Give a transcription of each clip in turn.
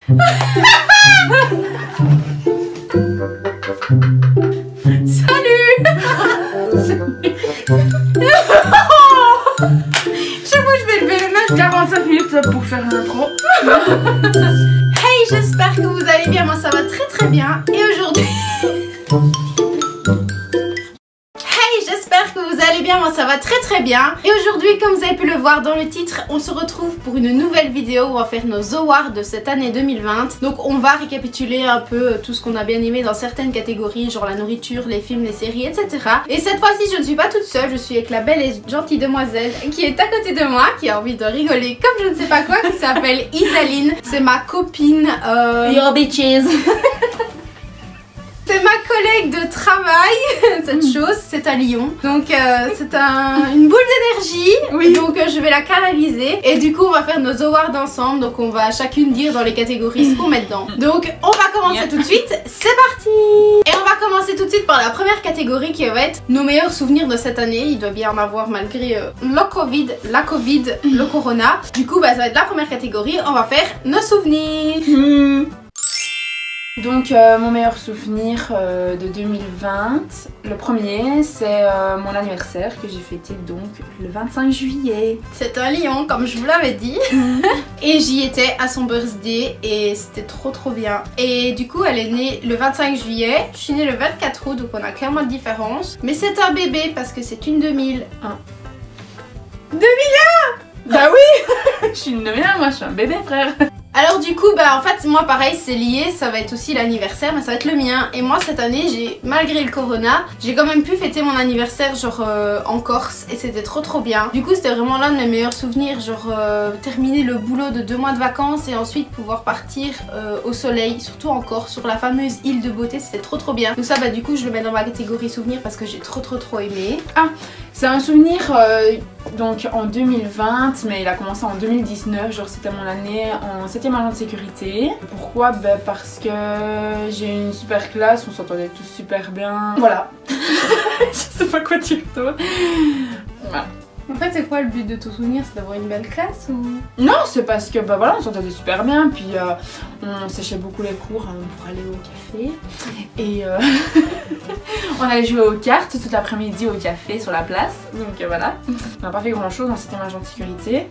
Salut. Chaque fois je vais lever les mains, 45 minutes pour faire l'intro. Hey, j'espère que vous allez bien, moi ça va très bien. Et aujourd'hui... J'espère que vous allez bien, moi ça va très bien. Et aujourd'hui, comme vous avez pu le voir dans le titre, on se retrouve pour une nouvelle vidéo où on va faire nos awards de cette année 2020. Donc on va récapituler un peu tout ce qu'on a bien aimé dans certaines catégories, genre la nourriture, les films, les séries, etc. Et cette fois-ci je ne suis pas toute seule, je suis avec la belle et gentille demoiselle qui est à côté de moi, qui a envie de rigoler comme je ne sais pas quoi, qui s'appelle Isaline. C'est ma copine... Your bitches. C'est ma collègue de travail, cette chose, c'est à Lyon. Donc c'est une boule d'énergie, oui. Donc je vais la canaliser. Et du coup on va faire nos awards ensemble, donc on va chacune dire dans les catégories ce qu'on met dedans. Donc on va commencer tout de suite, c'est parti. Et on va commencer tout de suite par la première catégorie qui va être nos meilleurs souvenirs de cette année. Il doit bien en avoir malgré le Covid, le Corona. Du coup bah, ça va être la première catégorie, on va faire nos souvenirs. Donc mon meilleur souvenir de 2020, le premier c'est mon anniversaire que j'ai fêté donc le 25 juillet. C'est un lion comme je vous l'avais dit. Et j'y étais à son birthday et c'était trop bien. Et du coup elle est née le 25 juillet, je suis née le 24 août donc on a clairement de différence. Mais c'est un bébé parce que c'est une 2001. 2001! Bah oui. Je suis une 2001, moi je suis un bébé frère. Alors du coup bah en fait moi pareil c'est lié, ça va être aussi l'anniversaire mais ça va être le mien. Et moi cette année j'ai, malgré le corona, j'ai quand même pu fêter mon anniversaire genre en Corse et c'était trop bien. Du coup c'était vraiment l'un de mes meilleurs souvenirs, genre terminer le boulot de 2 mois de vacances et ensuite pouvoir partir au soleil, surtout en Corse, sur la fameuse île de beauté, c'était trop bien. Donc ça bah du coup je le mets dans ma catégorie souvenir parce que j'ai trop aimé. Ah c'est un souvenir donc en 2020 mais il a commencé en 2019, genre c'était mon année en 7e agent de sécurité. Pourquoi? Bah parce que j'ai une super classe, on s'entendait tous super bien. Voilà. Je sais pas quoi dire toi. Voilà. En fait c'est quoi le but de ton souvenir? C'est d'avoir une belle classe ou? Non c'est parce que bah voilà on s'entendait super bien puis on séchait beaucoup les cours pour aller au café et on allait jouer aux cartes toute l'après-midi au café sur la place donc voilà. On n'a pas fait grand chose dans cet agent de sécurité.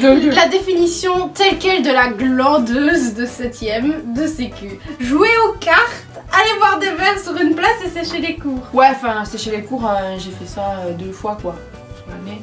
Donc, la définition telle quelle de la glandeuse de 7ème de sécu. Jouer aux cartes, aller boire des verres sur une place et sécher les cours. Ouais, enfin sécher les cours, j'ai fait ça 2 fois quoi, sur l'année.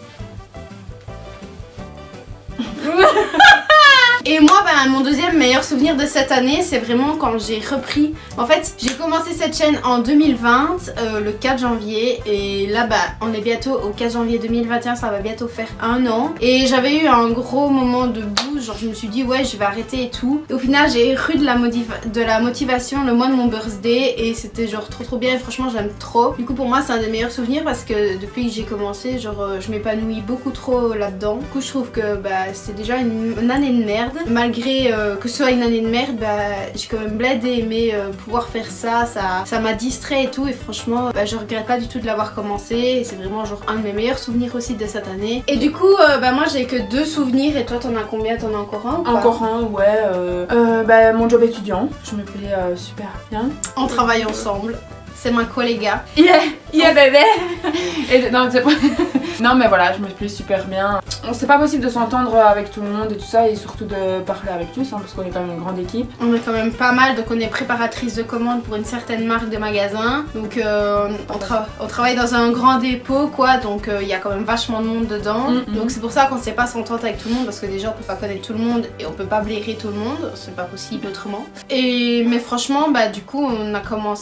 Et moi, bah, mon deuxième meilleur souvenir de cette année, c'est vraiment quand j'ai repris. En fait, j'ai commencé cette chaîne en 2020, le 4 janvier. Et là, bah, on est bientôt au 4 janvier 2021, ça va bientôt faire 1 an. Et j'avais eu un gros moment de boost, genre je me suis dit, ouais, je vais arrêter et tout. Et au final, j'ai eu de la motivation le mois de mon birthday. Et c'était genre trop bien, et franchement, j'aime trop. Du coup, pour moi, c'est un des meilleurs souvenirs parce que depuis que j'ai commencé, genre, je m'épanouis beaucoup trop là-dedans. Du coup, je trouve que bah, c'est déjà une année de merde. Malgré que ce soit une année de merde, bah, j'ai quand même bladé aimé pouvoir faire ça, ça m'a distrait et tout et franchement bah, je regrette pas du tout de l'avoir commencé et c'est vraiment genre un de mes meilleurs souvenirs aussi de cette année. Et du coup bah, moi j'ai que 2 souvenirs et toi t'en as combien? T'en as encore un ou pas? Encore un, ouais. Bah, mon job étudiant, je me plais super bien. On travaille ensemble. C'est ma collègue. Yeah bébé. Et non, non mais voilà, je me plais super bien. C'est pas possible de s'entendre avec tout le monde et tout ça et surtout de parler avec tous parce qu'on est quand même une grande équipe. On est quand même pas mal, donc on est préparatrice de commandes pour une certaine marque de magasin. Donc on travaille dans un grand dépôt quoi, donc il y a quand même vachement de monde dedans. Donc c'est pour ça qu'on sait pas s'entendre avec tout le monde parce que déjà on peut pas connaître tout le monde et on peut pas blairer tout le monde, c'est pas possible autrement. Mais franchement bah du coup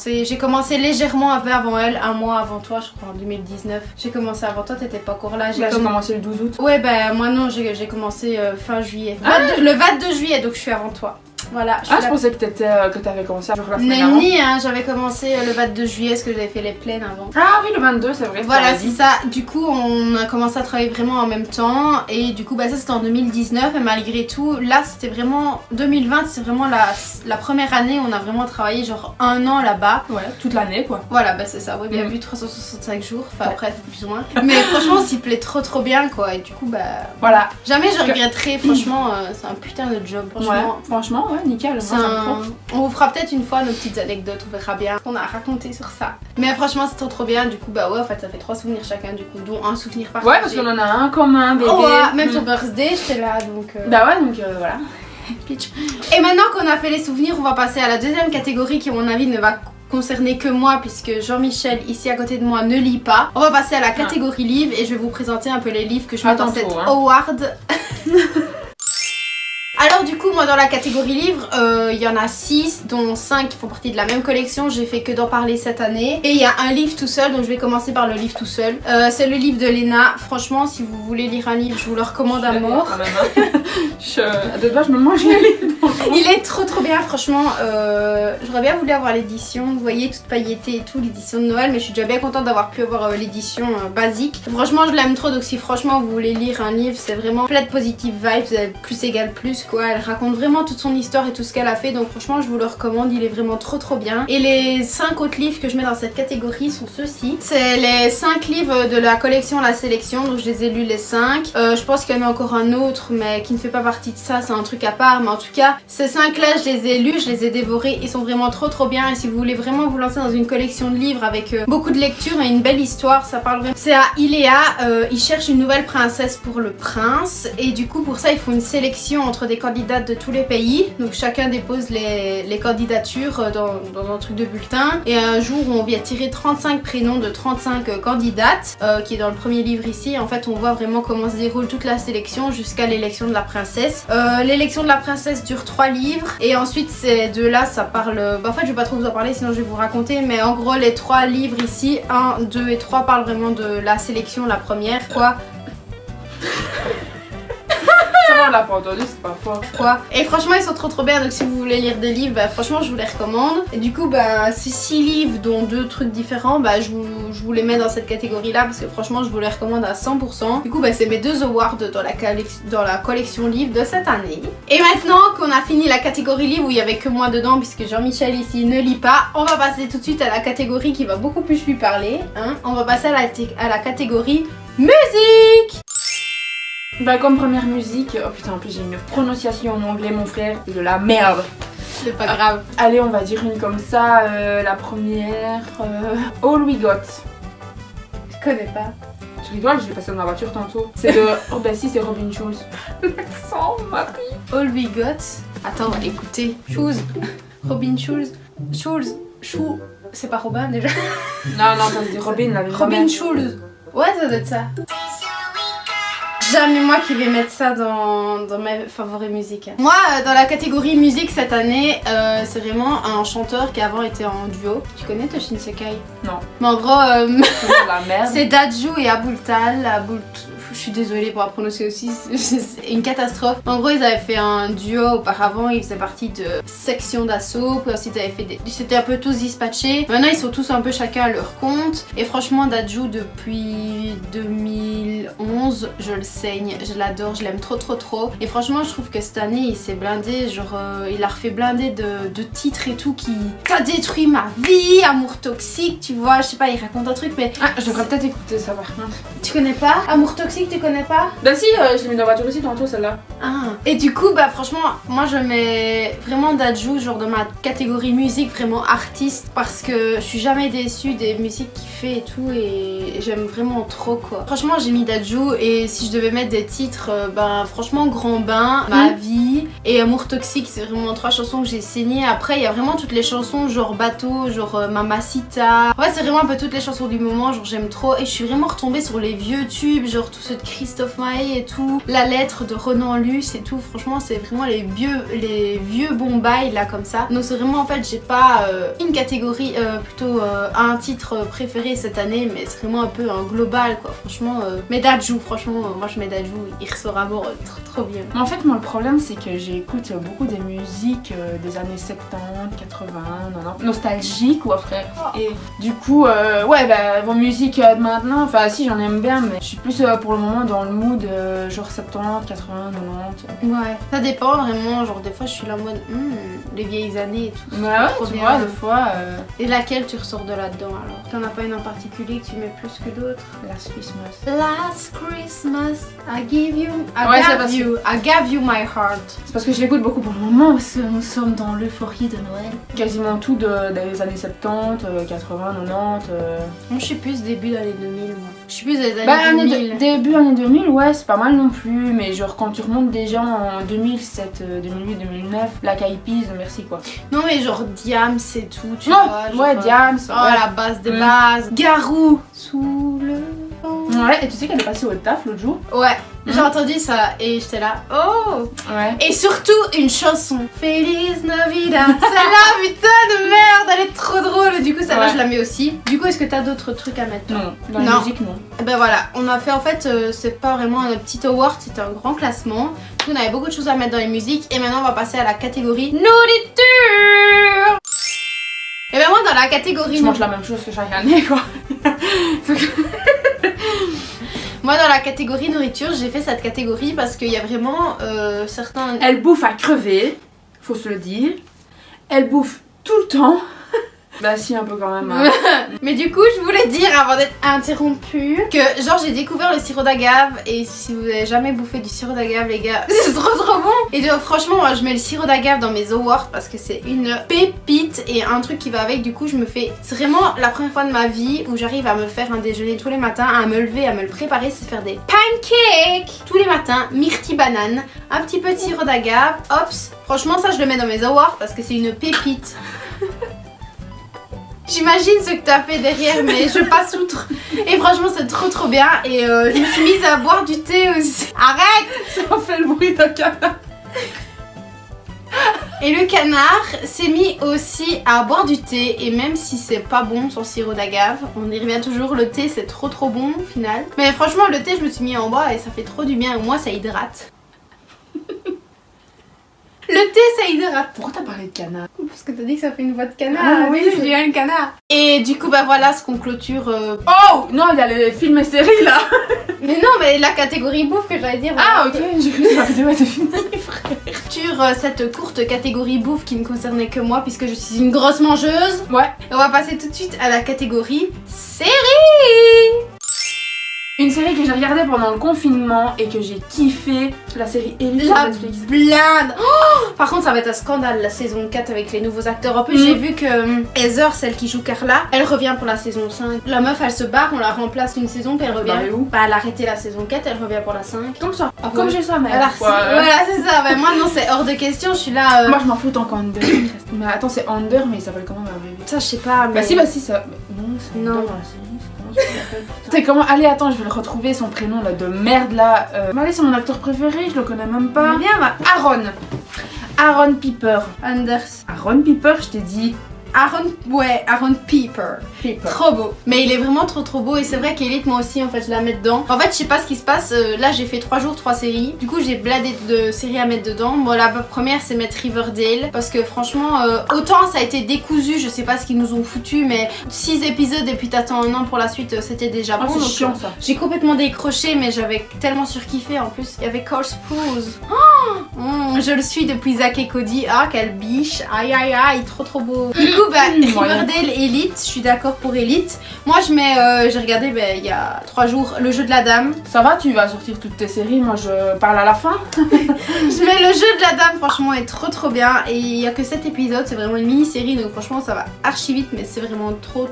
j'ai commencé légèrement avant elle, 1 mois avant toi je crois en 2019. J'ai commencé avant toi, t'étais pas encore là. J'ai commencé le 12 août. Ouais bah moi non, j'ai commencé fin juillet. Le 22 juillet donc je suis avant toi. Voilà. Je pensais que t'avais commencé à jouer la semaine avant. Nenni, hein, j'avais commencé le 22 juillet parce que j'avais fait les plaines avant. Ah oui, le 22, c'est vrai. Voilà, c'est ça. Du coup, on a commencé à travailler vraiment en même temps. Et du coup, bah, ça c'était en 2019. Et malgré tout, là c'était vraiment 2020, c'est vraiment la première année où on a vraiment travaillé genre 1 an là-bas. Ouais, toute l'année quoi. Voilà, bah c'est ça. Ouais, bien vu, 365 jours. Enfin, après, plus ou moins. Mais franchement, on s'y plaît trop bien quoi. Et du coup, bah. Voilà. Jamais je regretterai. Franchement, c'est un putain de job. Franchement, ouais, nickel. Moi, on vous fera peut-être une fois nos petites anecdotes, on verra bien ce qu'on a raconté sur ça. Mais franchement, c'est trop bien. Du coup, bah ouais, en fait, ça fait 3 souvenirs chacun, du coup, dont un souvenir partagé. Ouais, parce qu'on en a un commun, bébé. Oh, ouais, même ton birthday, j'étais là, donc. Bah ouais, donc voilà. Et maintenant qu'on a fait les souvenirs, on va passer à la deuxième catégorie qui, à mon avis, ne va concerner que moi puisque Jean-Michel ici à côté de moi ne lit pas. On va passer à la catégorie livres et je vais vous présenter un peu les livres que je mets dans cette award. Alors du coup moi dans la catégorie livres il y en a 6 dont 5 qui font partie de la même collection. J'ai fait que d'en parler cette année. Et il y a un livre tout seul, donc je vais commencer par le livre tout seul. C'est le livre de Léna. Franchement si vous voulez lire un livre je vous le recommande à mort. Je me mange les livres. Il est trop bien franchement. J'aurais bien voulu avoir l'édition, vous voyez, toute pailletée et tout, l'édition de Noël. Mais je suis déjà bien contente d'avoir pu avoir l'édition basique. Franchement je l'aime trop, donc si franchement vous voulez lire un livre, c'est vraiment plein de positive vibes, plus égale plus quoi. Elle raconte vraiment toute son histoire et tout ce qu'elle a fait, donc franchement je vous le recommande, il est vraiment trop bien. Et les 5 autres livres que je mets dans cette catégorie sont ceux-ci. C'est les 5 livres de la collection La Sélection, donc je les ai lus les 5. Je pense qu'il y en a encore un autre mais qui ne fait pas partie de ça, c'est un truc à part. Mais en tout cas ces 5 là je les ai lus, je les ai dévorés, ils sont vraiment trop bien. Et si vous voulez vraiment vous lancer dans une collection de livres avec beaucoup de lecture et une belle histoire, ça parle vraiment. C'est à Iléa, ils cherchent une nouvelle princesse pour le prince. Et du coup pour ça il faut une sélection entre des candidates de tous les pays. Donc chacun dépose les candidatures dans un truc de bulletin. Et un jour on vient tirer 35 prénoms de 35 candidates qui est dans le premier livre ici. En fait on voit vraiment comment se déroule toute la sélection jusqu'à l'élection de la princesse. L'élection de la princesse dure 3 livres. Et ensuite ces deux-là ça parle... en fait je vais pas trop vous en parler sinon je vais vous raconter. Mais en gros les 3 livres ici, 1, 2 et 3 parlent vraiment de la sélection, la première. Quoi? On l'a pas entendu, c'est pas fort. Quoi. Et franchement ils sont trop bien, donc si vous voulez lire des livres, bah franchement je vous les recommande. Et du coup bah ces 6 livres dont 2 trucs différents, bah je vous les mets dans cette catégorie là parce que franchement je vous les recommande à 100%. Du coup bah c'est mes 2 awards dans la collection livre de cette année. Et maintenant qu'on a fini la catégorie livre où il y avait que moi dedans puisque Jean-Michel ici ne lit pas, on va passer tout de suite à la catégorie qui va beaucoup plus lui parler, hein. On va passer à la catégorie musique. Bah comme première musique, oh putain en plus j'ai une prononciation en anglais mon frère, c'est de la merde. C'est pas grave. Allez on va dire une comme ça, la première, All We Got. Je connais pas. Tu rigoles, je l'ai passé dans la voiture tantôt. C'est de, oh bah si c'est Robin Schulz. L'accent Marie. All We Got. Attends on va l'écouter. Schulz. Robin Schulz. Schulz. Schulz. C'est pas Robin déjà. Non ça se dit Robin la Robin Schulz. Ouais ça doit être ça. Jamais moi qui vais mettre ça dans mes favoris musiques. Moi, dans la catégorie musique cette année, c'est vraiment un chanteur qui avant était en duo. Tu connais Toshin Sekai? Non. Mais en gros, c'est Dadju et Abultal. Je suis désolée pour la prononcer aussi, c'est une catastrophe. En gros, ils avaient fait un duo auparavant, ils faisaient partie de Section d'Assaut, puis ensuite ils avaient fait ils étaient un peu tous dispatchés. Maintenant, ils sont tous un peu chacun à leur compte. Et franchement, Dadju, depuis 2011, je le saigne, je l'adore, je l'aime trop. Et franchement, je trouve que cette année, il s'est blindé, genre, il a refait blinder de titres et tout qui... T'as détruit ma vie, amour toxique, tu vois, je sais pas, il raconte un truc, mais... Ah, je devrais peut-être écouter ça par contre. Tu connais pas Amour toxique? Tu connais pas? Bah si, je l'ai mis dans la voiture aussi tantôt celle-là. Ah. Et du coup bah franchement moi je mets vraiment Dadju genre dans ma catégorie musique vraiment artiste parce que je suis jamais déçue des musiques qu'il fait et tout et j'aime vraiment trop quoi. Franchement j'ai mis Dadju et si je devais mettre des titres ben franchement Grand Bain, Ma Vie et Amour Toxique, c'est vraiment 3 chansons que j'ai saignées. Après il y a vraiment toutes les chansons genre Bateau, genre Mamacita. Ouais c'est vraiment un peu toutes les chansons du moment, genre j'aime trop et je suis vraiment retombée sur les vieux tubes, genre tout ceux de Christophe Maé et tout, La Lettre de Renan Luce et tout. Franchement, c'est vraiment les vieux bons bails là comme ça. Donc c'est vraiment en fait, j'ai pas une catégorie, plutôt un titre préféré cette année, mais c'est vraiment un peu un global quoi. Franchement, mais Dadju, franchement, moi je mets Dadju, il ressort à mort trop bien. En fait, moi le problème c'est que j'écoute beaucoup des musiques des années 70, 80, 90, nostalgiques quoi frère. Et du coup, ouais bah vos musiques de maintenant, enfin si j'en aime bien, mais je suis plus pour le moment dans le mood genre 70, 80, 90. Ouais, ça dépend vraiment, genre des fois je suis là en mode les vieilles années et tout. Bah ouais, tu vois, des fois. Et laquelle tu ressors de là-dedans alors? T'en as pas une en particulier que tu mets plus que d'autres? Last Christmas. Last Christmas, I gave you, I gave you my heart. C'est parce que je l'écoute beaucoup pour le moment, parce que nous sommes dans l'euphorie de Noël. Quasiment tout des années 70, 80, 90. Moi je suis plus début d'année 2000 moi. Je suis plus des années 2000. Début année 2000, ouais c'est pas mal non plus, mais genre quand tu remontes déjà en 2007, 2008, 2009, Black Eyed Peas, merci quoi. Non mais genre Diams c'est tout, tu vois. Ouais, Diams. Oh ouais. La base des bases. Garou. Sous le vent. Ouais, et tu sais qu'elle est passée au taf l'autre jour? Ouais. J'ai entendu ça et j'étais là, oh! Ouais. Et surtout une chanson, Feliz Navidad. Celle-là, putain de merde, elle est trop drôle. Du coup, celle-là, je la mets aussi. Du coup, est-ce que t'as d'autres trucs à mettre? Non, dans la musique, non. Et ben voilà, on a fait en fait, c'est pas vraiment un petit award, c'était un grand classement. Du coup, on avait beaucoup de choses à mettre dans les musiques. Et maintenant, on va passer à la catégorie nourriture. Et ben moi, dans la catégorie. Je mange la même chose que chaque année, quoi. Moi dans la catégorie nourriture, j'ai fait cette catégorie parce qu'il y a vraiment certains... Elle bouffe à crever, faut se le dire. Elle bouffe tout le temps. Bah si un peu quand même. Hein. Mais du coup je voulais dire avant d'être interrompue que genre j'ai découvert le sirop d'agave. Et si vous avez jamais bouffé du sirop d'agave les gars, c'est trop bon. Et donc franchement moi je mets le sirop d'agave dans mes awards parce que c'est une pépite et un truc qui va avec. Du coup je me fais, c'est vraiment la première fois de ma vie où j'arrive à me faire un déjeuner tous les matins, à me lever, à me le préparer, c'est faire des pancakes tous les matins, myrtille banane, un petit peu de sirop d'agave, hops. Franchement ça je le mets dans mes awards parce que c'est une pépite. J'imagine ce que t'as fait derrière mais je passe outre. Et franchement c'est trop bien. Et je me suis mise à boire du thé aussi. Arrête! Ça fait le bruit d'un canard. Et le canard s'est mis aussi à boire du thé. Et même si c'est pas bon son sirop d'agave, on y revient toujours, le thé c'est trop bon au final. Mais franchement le thé je me suis mis en boire et ça fait trop du bien. Au moins ça hydrate. Le thé ça hydrate. Pourquoi t'as parlé de canard? Parce que t'as dit que ça fait une voix de canard. Ah oui, j'ai eu un canard. Et du coup bah voilà ce qu'on clôture. Oh non, il y a les films et séries là. Mais non, mais la catégorie bouffe que j'allais dire. Ah ok, j'ai cru que ça faisait fini frère. Sur cette courte catégorie bouffe qui ne concernait que moi puisque je suis une grosse mangeuse. Ouais. On va passer tout de suite à la catégorie série. Une série que j'ai regardée pendant le confinement et que j'ai kiffé, la série Elite sur Netflix. Blinde. Oh, par contre ça va être un scandale la saison 4 avec les nouveaux acteurs. En plus j'ai vu que Heather, celle qui joue Carla, elle revient pour la saison 5. La meuf elle se barre, on la remplace une saison puis elle revient. Bah, où elle a arrêté la saison 4, elle revient pour la 5. Comme ça, Ah, comme ouais. j'ai ça mais voilà c'est ça, bah, moi non c'est hors de question, je suis là... Moi je m'en fous tant qu'Under. Mais attends c'est Under mais il s'appelle comment ma bébé? Ça je sais pas mais... Bah si ça... Non c'est Under dans la série. C'est comment? Allez attends je vais le retrouver son prénom là de merde là. Allez c'est mon acteur préféré, je le connais même pas. Bien bah... Aaron Piper. Anders. Aaron Piper je t'ai dit. Aaron Piper. Trop beau. Mais il est vraiment trop beau et c'est vrai qu'Elite moi aussi en fait je la mets dedans. En fait je sais pas ce qui se passe, là j'ai fait 3 jours 3 séries. Du coup j'ai bladé de séries à mettre dedans. Bon la première c'est mettre Riverdale parce que franchement autant ça a été décousu, je sais pas ce qu'ils nous ont foutu mais 6 épisodes et puis t'attends un an pour la suite c'était déjà bon. C'est chiant ça. J'ai complètement décroché mais j'avais tellement surkiffé en plus. Il y avait Cole Sprouse. Je le suis depuis Zack et Cody. Ah quelle biche. Aïe trop beau. Du coup bah Riverdale Elite, je suis d'accord pour Elite. Moi je mets, j'ai regardé il y a 3 jours le jeu de la dame. Ça va, tu vas sortir toutes tes séries, moi je parle à la fin. Je mets le jeu de la dame, franchement est trop bien. Et il y a que 7 épisodes, c'est vraiment une mini-série donc franchement ça va archi vite mais c'est vraiment trop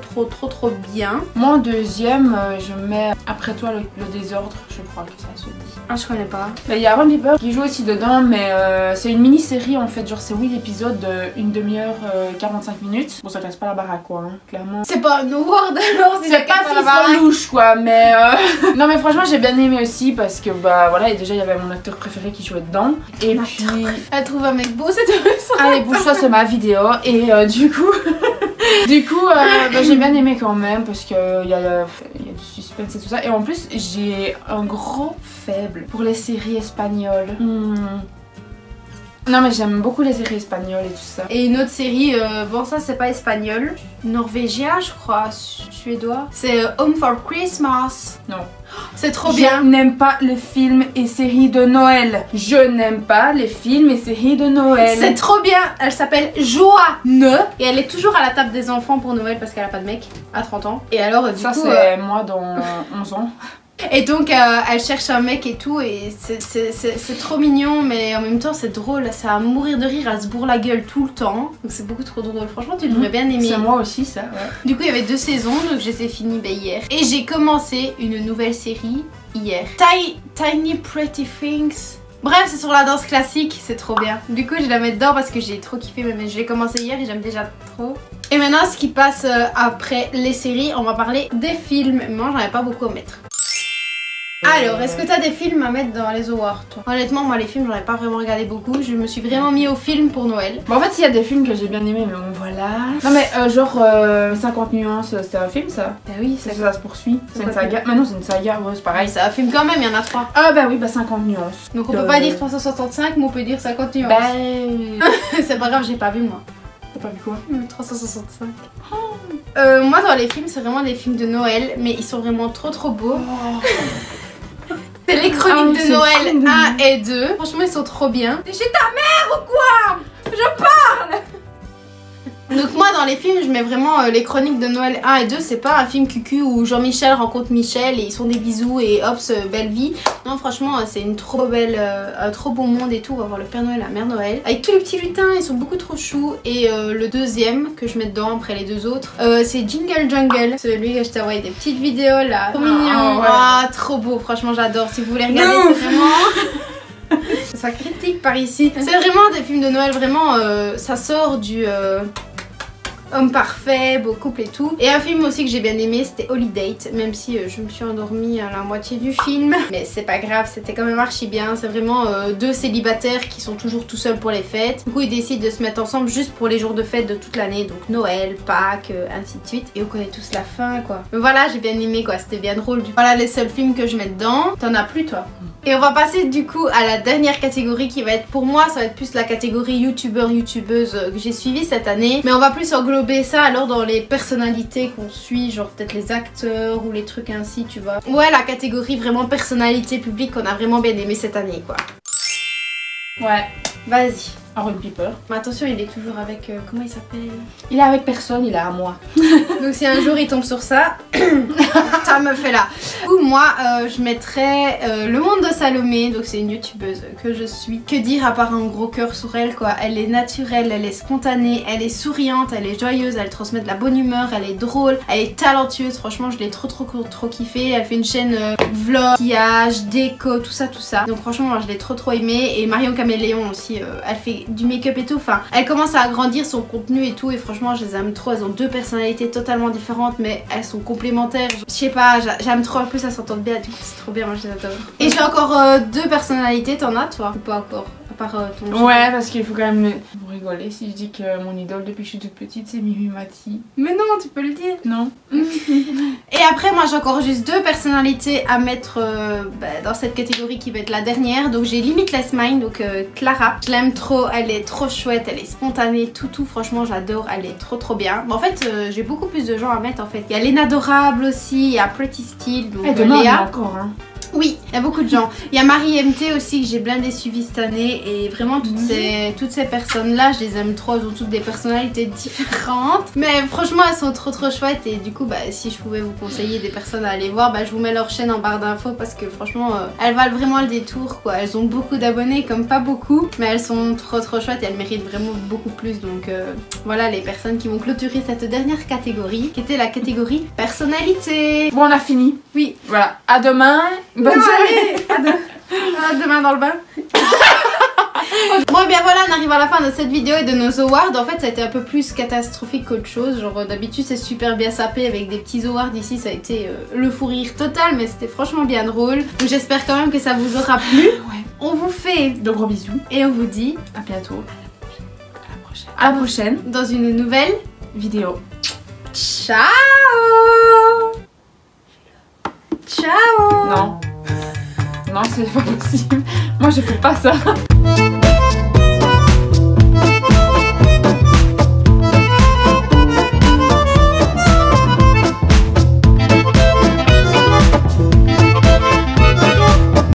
bien. Moi en deuxième, je mets Après toi le désordre, je crois que ça se dit. Ah je connais pas. Il y a Aaron Piper qui joue aussi dedans mais mais c'est une mini-série en fait, genre c'est 8 épisodes de 1 demi-heure, 45 minutes. Bon, ça casse pas la baraque quoi, hein, clairement. C'est pas un award alors, c'est pas FIFA louche quoi, mais non mais franchement j'ai bien aimé aussi parce que bah voilà, et déjà il y avait mon acteur préféré qui jouait dedans. Et puis... Elle trouve un mec beau, c'est intéressant. Allez, bouge-toi, c'est ma vidéo. Et du coup... bah, j'ai bien aimé quand même parce qu'il y a du suspense et tout ça. Et en plus, j'ai un gros faible pour les séries espagnoles. Non mais j'aime beaucoup les séries espagnoles et tout ça. Et une autre série, bon ça c'est pas espagnol, norvégien je crois, suédois. C'est Home for Christmas. Non. C'est trop bien. Je n'aime pas les films et séries de Noël. Je n'aime pas les films et séries de Noël. C'est trop bien. Elle s'appelle Joanne et elle est toujours à la table des enfants pour Noël parce qu'elle a pas de mec à 30 ans. Et alors du ça coup, c'est moi dans 11 ans. Et donc elle cherche un mec et tout et c'est trop mignon mais en même temps c'est drôle, ça va mourir de rire, elle se bourre la gueule tout le temps. Donc c'est beaucoup trop drôle, franchement tu devrais bien aimer. C'est moi aussi ça, ouais. Du coup il y avait 2 saisons donc je les ai finies hier. Et j'ai commencé une nouvelle série hier. Tiny Pretty Things. Bref, c'est sur la danse classique, c'est trop bien. Du coup je la mets dedans parce que j'ai trop kiffé, mais je l'ai commencé hier et j'aime déjà trop. Et maintenant ce qui passe après les séries, on va parler des films. Moi j'en ai pas beaucoup à mettre. Alors, est-ce que t'as des films à mettre dans les awards toi? Honnêtement, moi les films j'en ai pas vraiment regardé beaucoup, je me suis vraiment mis aux films pour Noël. Bon en fait il y a des films que j'ai bien aimés mais bon voilà. Non mais genre 50 nuances, c'était un film ça? Bah oui, ça se poursuit. C'est une saga. Maintenant c'est une saga, ouais c'est pareil. C'est un film quand même, il y en a 3. Ah bah oui, bah 50 nuances. Donc on peut pas dire 365 mais on peut dire 50 nuances. Bah... c'est pas grave, j'ai pas vu moi. T'as pas vu quoi? 365. Moi dans les films c'est vraiment des films de Noël mais ils sont vraiment trop beaux. Oh. C'est les chroniques de Noël 1 et 2. Franchement ils sont trop bien. T'es chez ta mère ou quoi? Je parle. Donc moi dans les films je mets vraiment les chroniques de Noël 1 et 2. C'est pas un film cucu où Jean-Michel rencontre Michel et ils sont des bisous et hop belle vie. Non franchement c'est une trop belle, un trop beau monde et tout. On va voir le Père Noël, la Mère Noël. Avec tous les petits lutins, ils sont beaucoup trop choux. Et le deuxième que je mets dedans après les 2 autres, c'est Jingle Jungle. Celui que je t'ai envoyé des petites vidéos là. Trop mignon. Ah trop beau, franchement j'adore. Si vous voulez regarder c'est vraiment... ça critique par ici. C'est vraiment des films de Noël, vraiment ça sort du... Homme parfait, beau couple et tout. Et un film aussi que j'ai bien aimé, c'était Holiday, même si je me suis endormie à la moitié du film. Mais c'est pas grave, c'était quand même archi bien. C'est vraiment 2 célibataires qui sont toujours tout seuls pour les fêtes. Du coup ils décident de se mettre ensemble juste pour les jours de fête de toute l'année. Donc Noël, Pâques, ainsi de suite. Et on connaît tous la fin quoi. Mais voilà, j'ai bien aimé quoi, c'était bien drôle. Voilà les seuls films que je mets dedans. T'en as plus toi? Et on va passer du coup à la dernière catégorie qui va être pour moi, ça va être plus la catégorie youtubeur, youtubeuse que j'ai suivi cette année. Mais on va plus englober ça alors dans les personnalités qu'on suit, genre peut-être les acteurs ou les trucs ainsi, tu vois. Ouais, la catégorie vraiment personnalité publique qu'on a vraiment bien aimé cette année quoi. Ouais, vas-y. Aaron Piper. Mais attention, il est toujours avec... comment il s'appelle? Il est avec personne, il est à moi. Donc si un jour il tombe sur ça, ça me fait là. Ou moi, je mettrais Le Monde de Salomé. Donc c'est une youtubeuse que je suis. Que dire à part un gros cœur sur elle quoi. Elle est naturelle, elle est spontanée, elle est souriante, elle est joyeuse, elle transmet de la bonne humeur, elle est drôle, elle est talentueuse. Franchement, je l'ai trop kiffé. Elle fait une chaîne vlog, maquillage, déco, tout ça. Donc franchement, moi je l'ai trop aimé. Et Marion Caméléon aussi, elle fait du make-up et tout, enfin elle commence à agrandir son contenu et tout et franchement je les aime trop, elles ont 2 personnalités totalement différentes mais elles sont complémentaires, je sais pas, j'aime trop, en plus elles s'entendent bien, du coup c'est trop bien, moi je les adore. Et j'ai encore 2 personnalités, t'en as toi? Ou pas encore? À part ton jeu. Ouais parce qu'il faut quand même vous rigoler si je dis que mon idole depuis que je suis toute petite c'est Mimi Mati. Mais non, tu peux le dire. Non. Et après moi j'ai encore juste 2 personnalités à mettre dans cette catégorie qui va être la dernière. Donc j'ai Limitless Mind, donc Clara. Je l'aime trop, elle est trop chouette, elle est spontanée, tout franchement j'adore, elle est trop bien. Bon, en fait j'ai beaucoup plus de gens à mettre en fait. Il y a Léna Adorable aussi, il y a Pretty Steel, donc Léa. Encore hein. Oui, il y a beaucoup de gens. Il y a Marie MT aussi que j'ai blindé suivi cette année et vraiment toutes ces personnes là je les aime trop, elles ont toutes des personnalités différentes mais franchement elles sont trop chouettes et du coup si je pouvais vous conseiller des personnes à aller voir je vous mets leur chaîne en barre d'infos parce que franchement elles valent vraiment le détour quoi. Elles ont beaucoup d'abonnés comme pas beaucoup mais elles sont trop chouettes et elles méritent vraiment beaucoup plus donc voilà les personnes qui vont clôturer cette dernière catégorie qui était la catégorie personnalité. Bon on a fini. Oui. Voilà, à demain. Bonne soirée. À demain dans le bain. Bon et bien voilà, on arrive à la fin de cette vidéo et de nos awards. En fait ça a été un peu plus catastrophique qu'autre chose. Genre d'habitude c'est super bien sapé avec des petits awards. Ici ça a été le fou rire total, mais c'était franchement bien drôle. Donc j'espère quand même que ça vous aura plu. Ouais. On vous fait de gros bisous et on vous dit à bientôt. À la prochaine dans une nouvelle vidéo. Ciao. Ciao. Non. Non, c'est pas possible. Moi je fais pas ça.